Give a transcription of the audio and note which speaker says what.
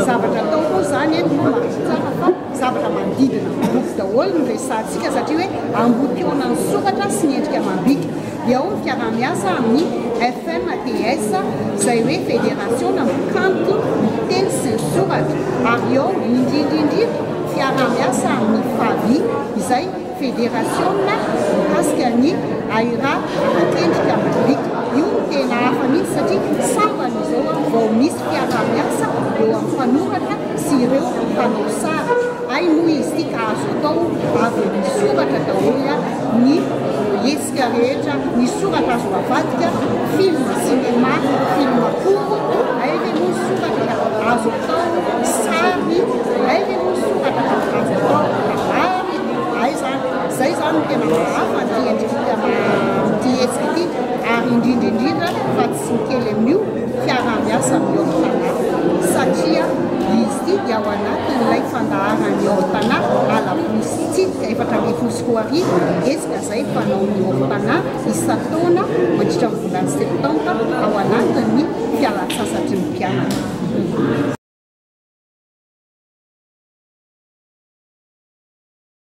Speaker 1: zavatra atao koa zany tsara fa zavatra manodidina boky daholo ny resantsika satria hoe amboteona ny sokatra sy ny endrika amam-bika dia ao ny fiarah-miasa amin'ny FNTS izay hoe fédération kanto ny teny sy ny soratra ary ao indrindra fiarah-miasa amin'ny FAVI izay fédération mikasika ny aira ara-kendrika amam-bika io no tena hafa mihitsy satria samban'izao vao misy fiarah-miasa eo amin'ny mpanoratra sy ireo mpanao sary ay noho izy ity ka azo atao avy ny soratra daholo ny hetsika rehetra ny soratra azo avadika film cinéma film court ay ve no soratra azo atao sary ay ve no soratra azo atao kabary ay zany zay zany no tena mahafa ty endrika ty hetsika ity ary indrindra fa tsy mikely amin'io fiarah-miasa amin'io amin'ny tanà satria izy ity dia ao anatin'ilay fandaharany ao tanà alaposy tsika efatra ambin'ny folo sy roa arivo hetsika zay mpanao ny ao tanà isan-taona mandritra ny volana septambra ao anatin'ny fialan-tsasatry ny mpianatra.